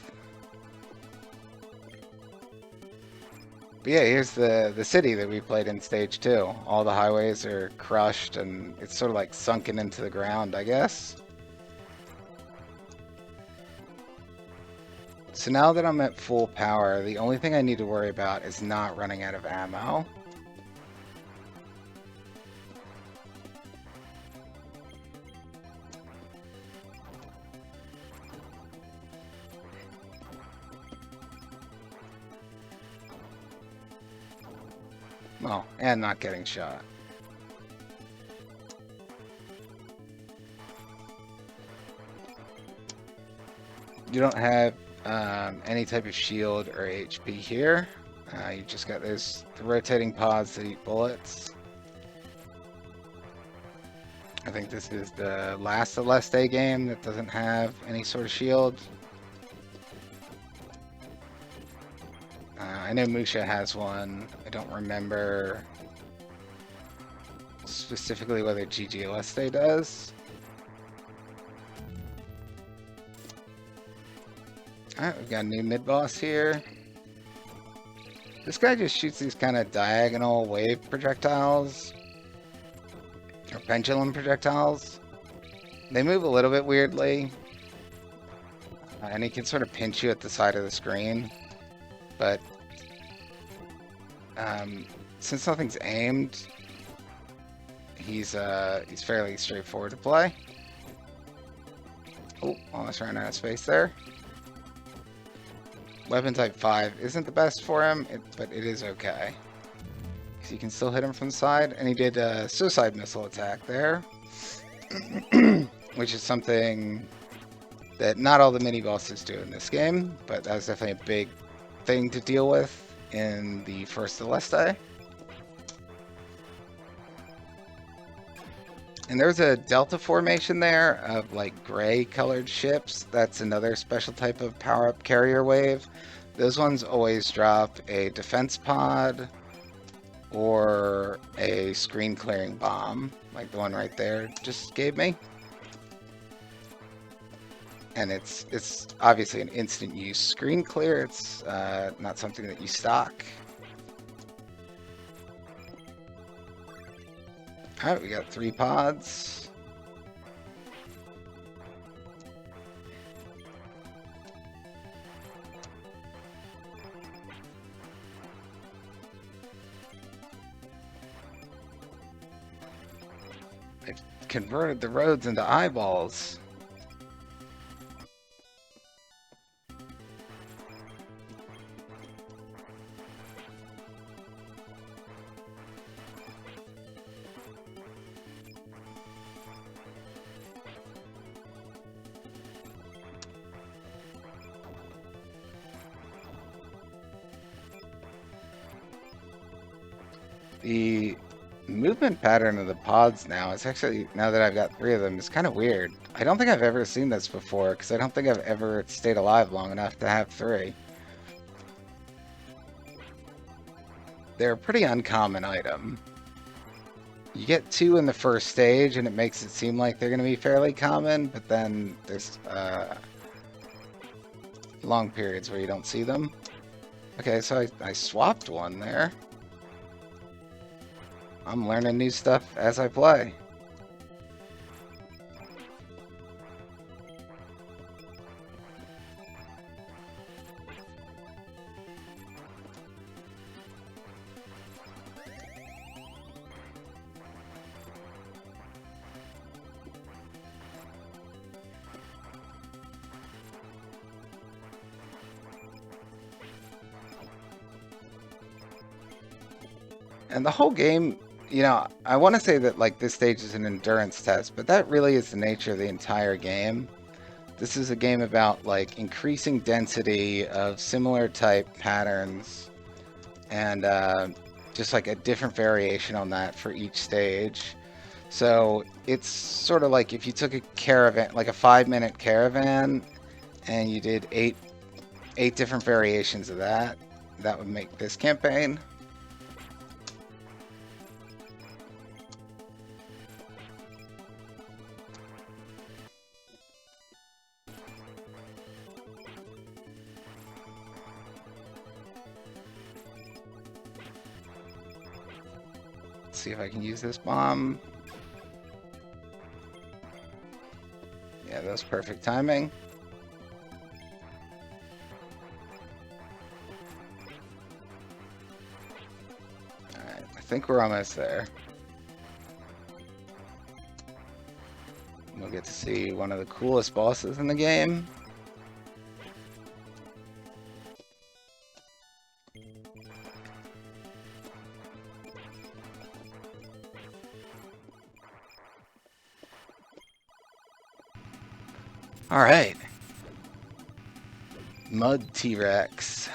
But yeah, here's the city that we played in stage 2. All the highways are crushed and it's sort of like sunken into the ground, I guess. So now that I'm at full power, the only thing I need to worry about is not running out of ammo. Oh, and not getting shot. You don't have any type of shield or HP here. You just got the rotating pods that eat bullets. I think this is the last Aleste game that doesn't have any sort of shield. I know Musha has one. I don't remember specifically whether GG Aleste does. Alright, we've got a new mid-boss here. This guy just shoots these kind of diagonal wave projectiles. Or pendulum projectiles. They move a little bit weirdly. And he can sort of pinch you at the side of the screen. But since nothing's aimed, he's fairly straightforward to play. Oh, almost ran out of space there. Weapon type 5 isn't the best for him, but it is okay. Because you can still hit him from the side, and he did a suicide missile attack there. Which is something that not all the mini-bosses do in this game, but that was definitely a big thing to deal with in the first Aleste. And there's a delta formation there of like gray colored ships. That's another special type of power-up carrier wave. Those ones always drop a defense pod or a screen clearing bomb, like the one right there just gave me. And it's obviously an instant use screen clear. It's not something that you stock. Alright, we got 3 pods. They've converted the roads into eyeballs. The movement pattern of the pods now is actually, now that I've got 3 of them, is kind of weird. I don't think I've ever seen this before, because I don't think I've ever stayed alive long enough to have 3. They're a pretty uncommon item. You get 2 in the first stage, and it makes it seem like they're going to be fairly common, but then there's long periods where you don't see them. Okay, so I swapped one there. I'm learning new stuff as I play. And the whole game, you know, I want to say that like this stage is an endurance test, but that really is the nature of the entire game. This is a game about like increasing density of similar type patterns and just like a different variation on that for each stage. So it's sort of like if you took a caravan, like a 5-minute caravan, and you did eight different variations of that, that would make this campaign. See if I can use this bomb. Yeah, that was perfect timing. Alright, I think we're almost there. We'll get to see one of the coolest bosses in the game. All right. Mud T-Rex.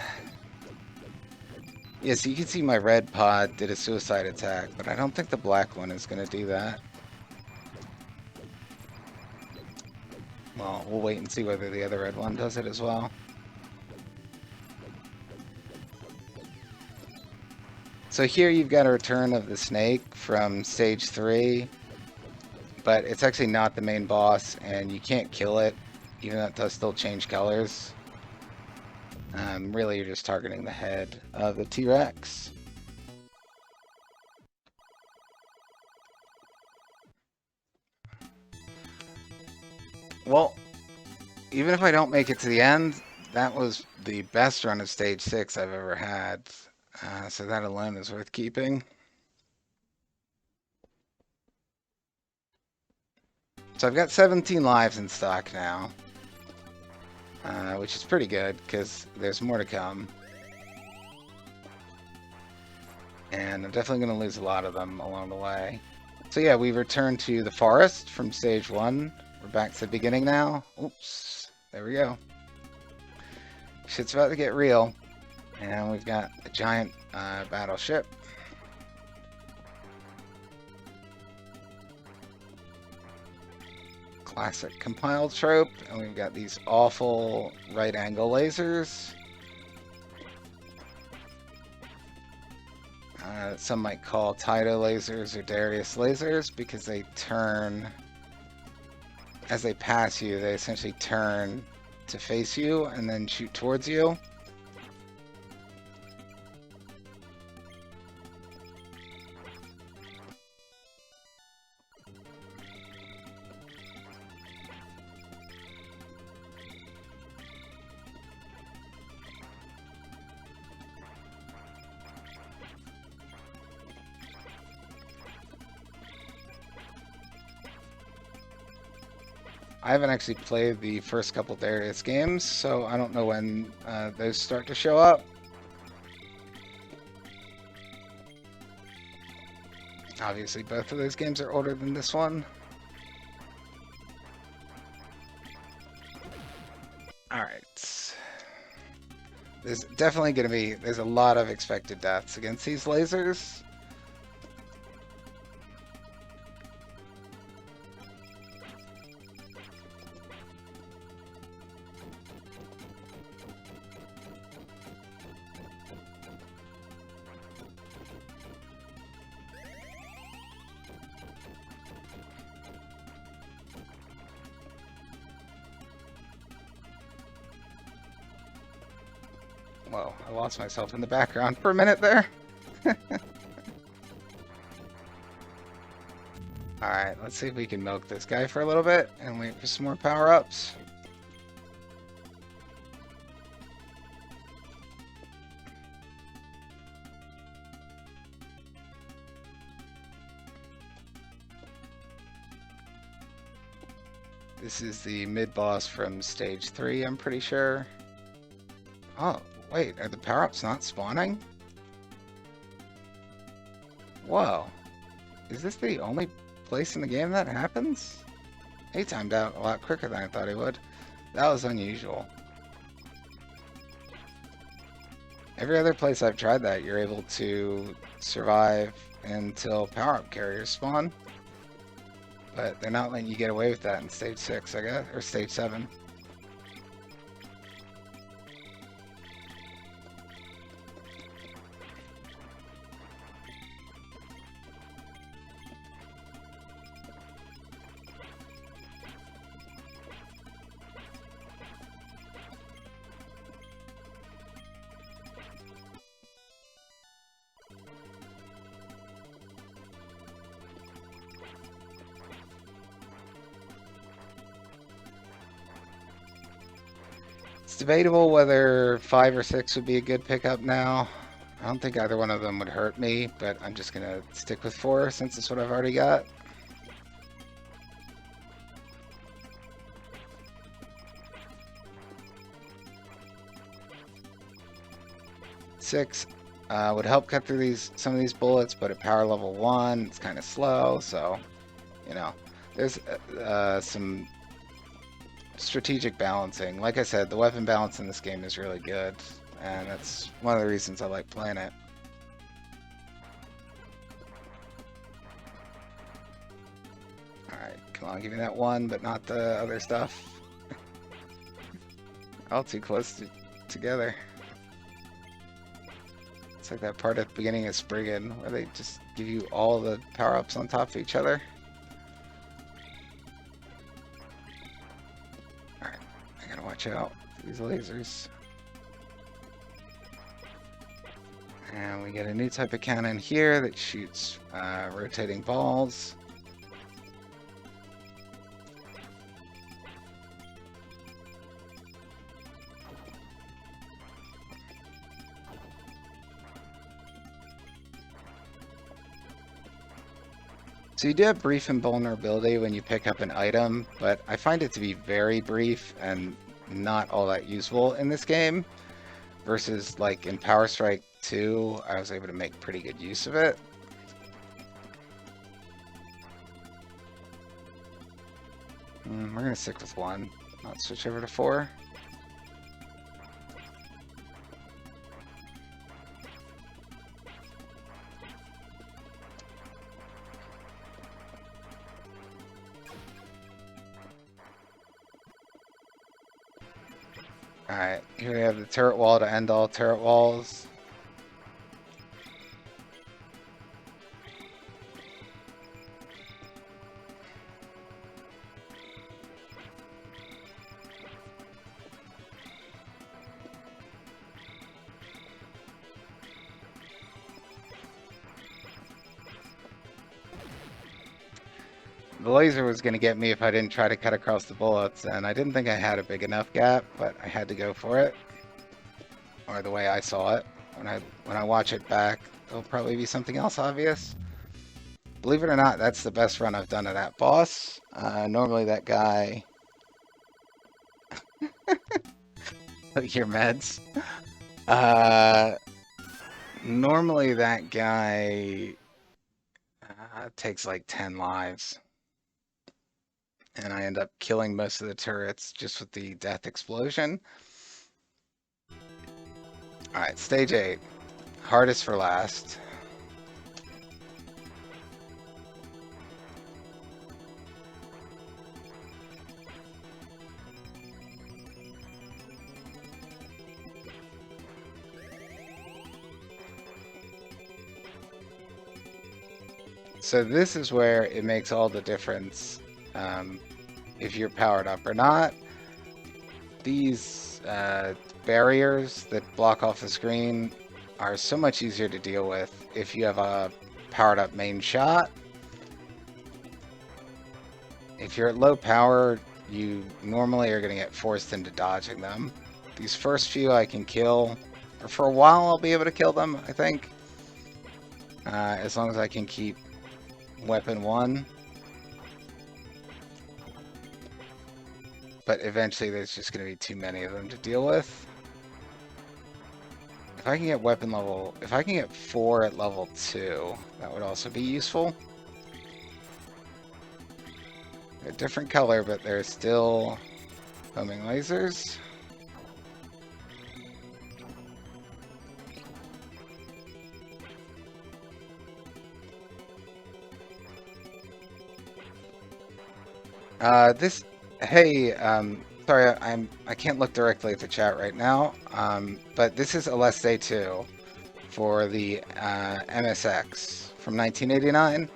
Yes, you can see my red pod did a suicide attack, but I don't think the black one is going to do that. Well, we'll wait and see whether the other red one does it as well. So here you've got a return of the snake from stage 3, but it's actually not the main boss, and you can't kill it, even though it does still change colors. Really, you're just targeting the head of the T-Rex. Well, even if I don't make it to the end, that was the best run of stage 6 I've ever had. So that alone is worth keeping. So I've got 17 lives in stock now, which is pretty good because there's more to come. And I'm definitely going to lose a lot of them along the way. So yeah, we returned to the forest from stage 1. We're back to the beginning now. Oops, there we go. Shit's about to get real. And we've got a giant battleship. Classic compiled trope. And we've got these awful right angle lasers. Some might call Taito lasers or Darius lasers because they turn, as they pass you, they essentially turn to face you and then shoot towards you. I haven't actually played the first couple Darius games, so I don't know when those start to show up. Obviously, both of those games are older than this one. Alright. There's definitely going to be, there's a lot of expected deaths against these lasers. Whoa, I lost myself in the background for a minute there. Alright, let's see if we can milk this guy for a little bit and wait for some more power-ups. This is the mid-boss from stage 3, I'm pretty sure. Oh, wait, are the power-ups not spawning? Whoa. Is this the only place in the game that happens? He timed out a lot quicker than I thought he would. That was unusual. Every other place I've tried that, you're able to survive until power-up carriers spawn. But they're not letting you get away with that in stage 6, I guess, or stage 7. It's debatable whether 5 or 6 would be a good pickup now. I don't think either one of them would hurt me, but I'm just gonna stick with 4 since it's what I've already got. Six would help cut through some of these bullets, but at power level 1, it's kind of slow, so, you know, there's some strategic balancing. Like I said, the weapon balance in this game is really good, and that's one of the reasons I like playing it. Alright, come on, give me that one, but not the other stuff. All too close together. It's like that part at the beginning of Spriggan, where they just give you all the power-ups on top of each other. Alright, I gotta watch out for these lasers. And we get a new type of cannon here that shoots rotating balls. So you do have brief invulnerability when you pick up an item, but I find it to be very brief and not all that useful in this game. Versus like in Power Strike 2, I was able to make pretty good use of it. We're gonna stick with 1, not switch over to 4. Alright, here we have the turret wall to end all turret walls. The laser was going to get me if I didn't try to cut across the bullets, and I didn't think I had a big enough gap, but I had to go for it. Or the way I saw it. When I watch it back, there'll probably be something else obvious. Believe it or not, that's the best run I've done of that boss. Normally that guy... Your meds. Normally that guy takes like 10 lives. And I end up killing most of the turrets just with the death explosion. Alright, stage 8. Hardest for last. So this is where it makes all the difference. If you're powered up or not. These barriers that block off the screen are so much easier to deal with if you have a powered up main shot. If you're at low power, you normally are going to get forced into dodging them. These first few I can kill, or for a while I'll be able to kill them, I think. As long as I can keep weapon 1. But eventually there's just going to be too many of them to deal with. If I can get weapon level, if I can get 4 at level 2, that would also be useful. They're a different color, but they're still homing lasers. Hey, sorry, I can't look directly at the chat right now, but this is Aleste 2 for the MSX from 1989.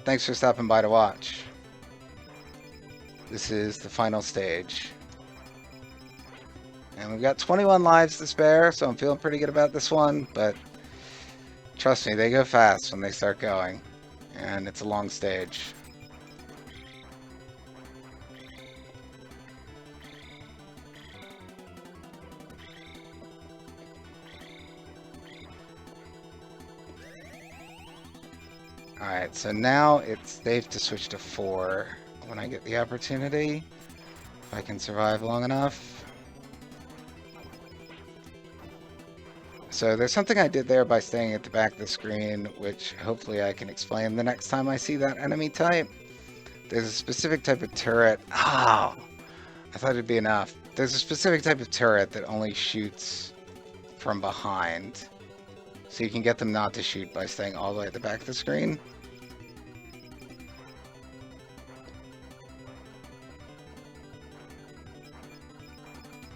Thanks for stopping by to watch. This is the final stage. And we've got 21 lives to spare, so I'm feeling pretty good about this one, but trust me, they go fast when they start going. And it's a long stage. Alright, so now it's safe to switch to 4 when I get the opportunity. If I can survive long enough. So there's something I did there by staying at the back of the screen, which hopefully I can explain the next time I see that enemy type. There's a specific type of turret. Oh, I thought it'd be enough. There's a specific type of turret that only shoots from behind. So you can get them not to shoot by staying all the way at the back of the screen.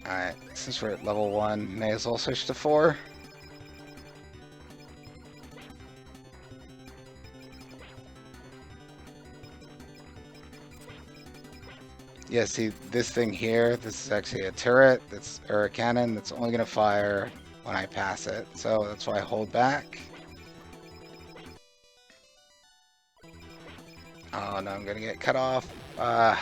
Alright, since we're at level 1, may as well switch to 4. Yeah, see, this thing here, this is actually a turret, or a cannon that's only going to fire when I pass it. So that's why I hold back. Oh no, I'm going to get cut off. I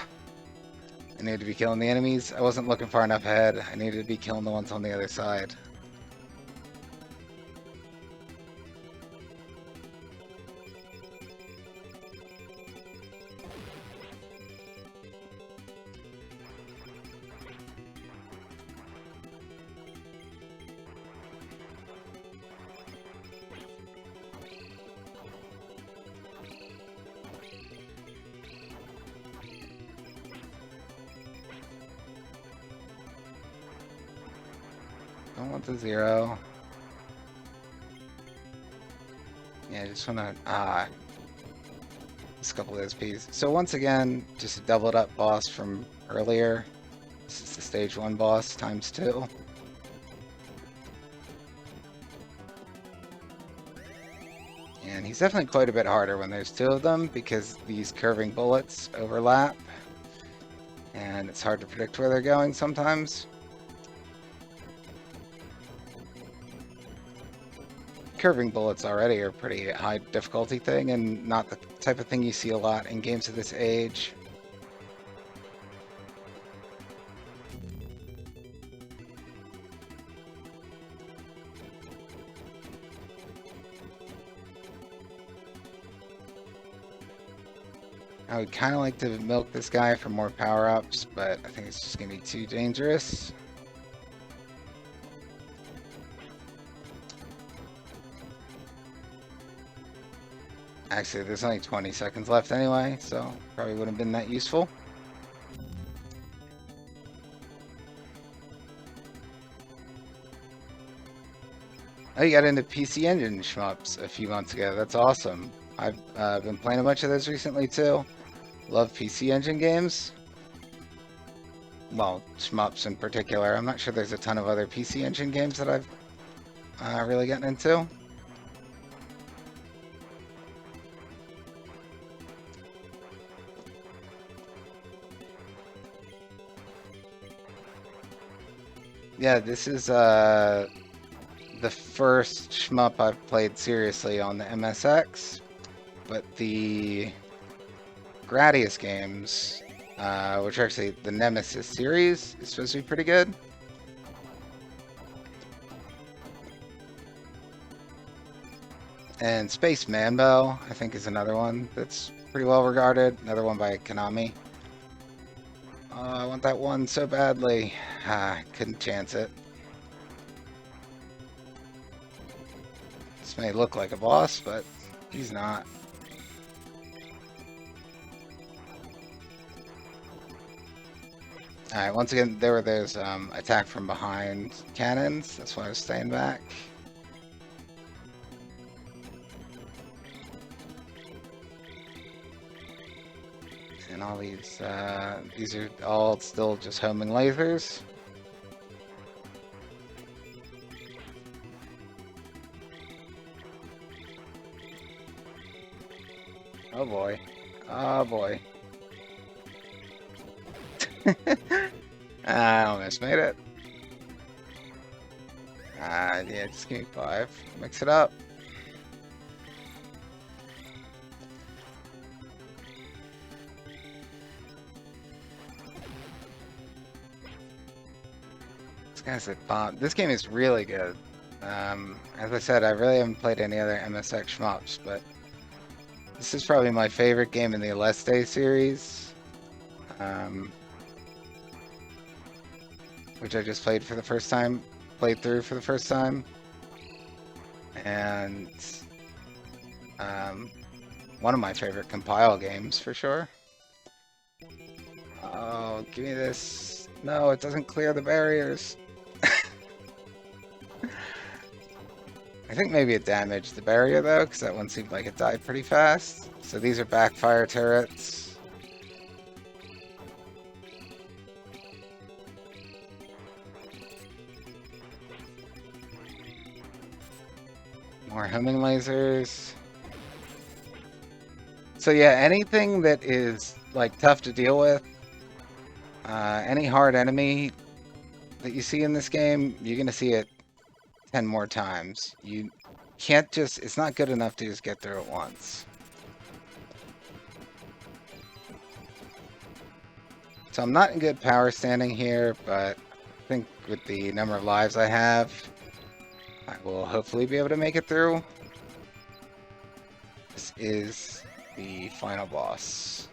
needed to be killing the enemies. I wasn't looking far enough ahead. I needed to be killing the ones on the other side. Don't want the 0. Yeah, I just want to, just a couple of those P's. So once again, just a doubled up boss from earlier. This is the stage 1 boss times 2. And he's definitely quite a bit harder when there's 2 of them because these curving bullets overlap. And it's hard to predict where they're going sometimes. Curving bullets already are a pretty high difficulty thing and not the type of thing you see a lot in games of this age. I would kind of like to milk this guy for more power-ups, but I think it's just going to be too dangerous. Actually, there's only 20 seconds left anyway, so probably wouldn't have been that useful. Oh, you got into PC Engine shmups a few months ago. That's awesome. I've been playing a bunch of those recently too. Love PC Engine games. Well, shmups in particular. I'm not sure there's a ton of other PC Engine games that I've really gotten into. Yeah, this is the first shmup I've played seriously on the MSX, but the Gradius games, which are actually the Nemesis series, is supposed to be pretty good. And Space Mambo, I think, is another one that's pretty well regarded. Another one by Konami. I want that one so badly. Couldn't chance it. This may look like a boss, but he's not. Alright, once again, there were those attack from behind cannons. That's why I was staying back. And all these are all still just homing lasers. Oh boy. Oh boy. I almost made it. Yeah, just give me 5. Mix it up. This guy's a bomb. This game is really good. As I said, I really haven't played any other MSX shmups, but this is probably my favorite game in the Aleste series. Which I just played through for the first time. and one of my favorite compile games for sure. Oh, give me this. No, it doesn't clear the barriers. I think maybe it damaged the barrier though, because that one seemed like it died pretty fast. So these are backfire turrets. More homing lasers. So yeah, anything that is like tough to deal with, any hard enemy that you see in this game, you're gonna see it 10 more times. You can't just, it's not good enough to just get through it once. So I'm not in good power standing here, but I think with the number of lives I have, I will hopefully be able to make it through. This is the final boss.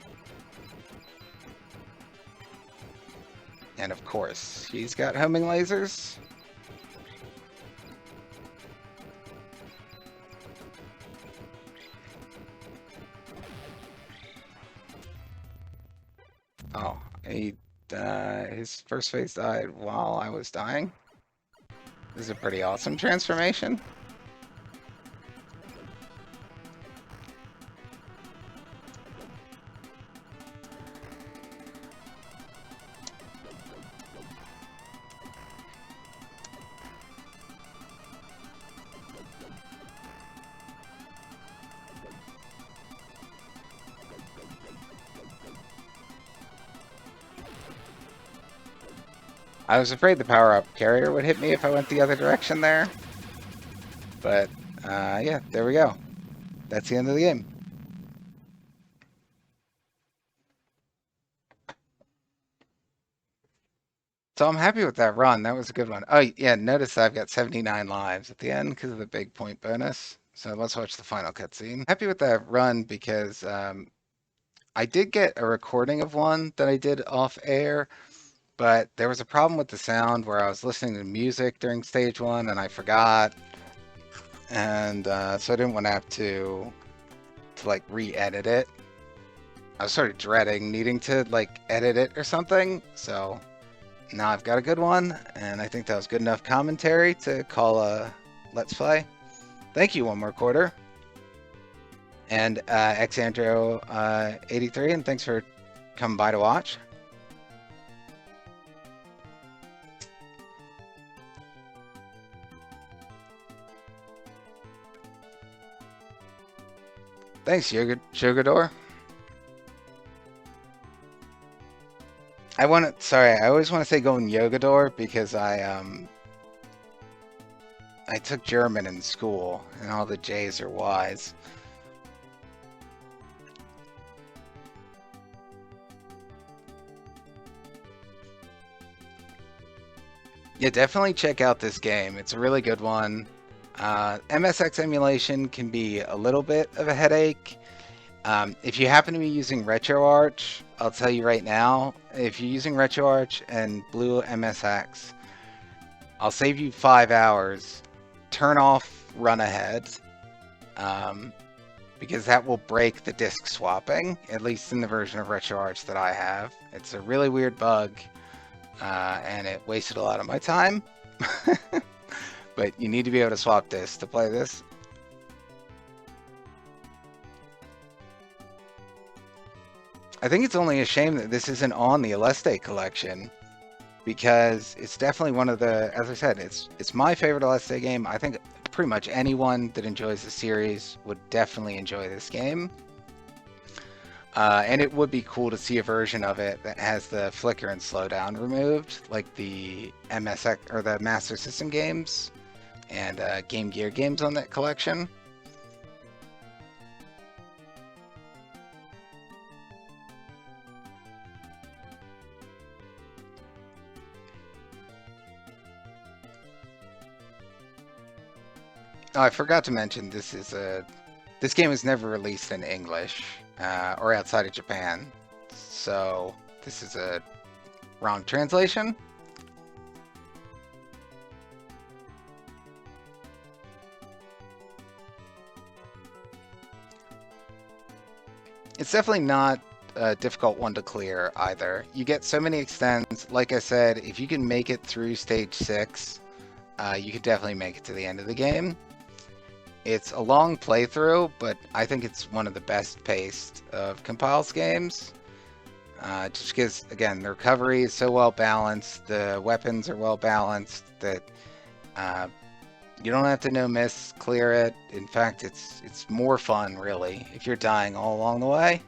And of course, he's got homing lasers. Oh, his first phase died while I was dying. This is a pretty awesome transformation. I was afraid the power-up carrier would hit me if I went the other direction there. But, yeah, there we go. That's the end of the game. So I'm happy with that run. That was a good one. Oh, yeah, notice I've got 79 lives at the end because of the big point bonus. So let's watch the final cutscene. Happy with that run because I did get a recording of one that I did off air. But there was a problem with the sound where I was listening to music during stage one and I forgot. And so I didn't want to have to like re-edit it. I was sort of dreading needing to like edit it or something. So now I've got a good one, and I think that was good enough commentary to call a Let's Play. Thank you, One More Quarter. And Xandro83, and thanks for coming by to watch. Thanks, Yogador. I always want to say going Yogador because I took German in school, and all the J's are Y's. Yeah, definitely check out this game. It's a really good one. MSX emulation can be a little bit of a headache. If you happen to be using RetroArch, I'll tell you right now, if you're using RetroArch and Blue MSX, I'll save you 5 hours. Turn off Run Ahead, because that will break the disk swapping, at least in the version of RetroArch that I have. It's a really weird bug, and it wasted a lot of my time. But you need to be able to swap disks to play this. I think it's only a shame that this isn't on the Aleste collection, because it's definitely one of the, as I said, it's my favorite Aleste game. I think pretty much anyone that enjoys the series would definitely enjoy this game. And it would be cool to see a version of it that has the flicker and slowdown removed, like the MSX or the Master System games and Game Gear games on that collection. Oh, I forgot to mention this game was never released in English or outside of Japan, so this is a wrong translation. It's definitely not a difficult one to clear either. You get so many extends. Like I said, if you can make it through stage 6, you could definitely make it to the end of the game. It's a long playthrough, but I think it's one of the best paced of Compile's games. Just because, again, the recovery is so well balanced, the weapons are well balanced that you don't have to no-miss clear it. In fact, it's more fun, really, if you're dying all along the way.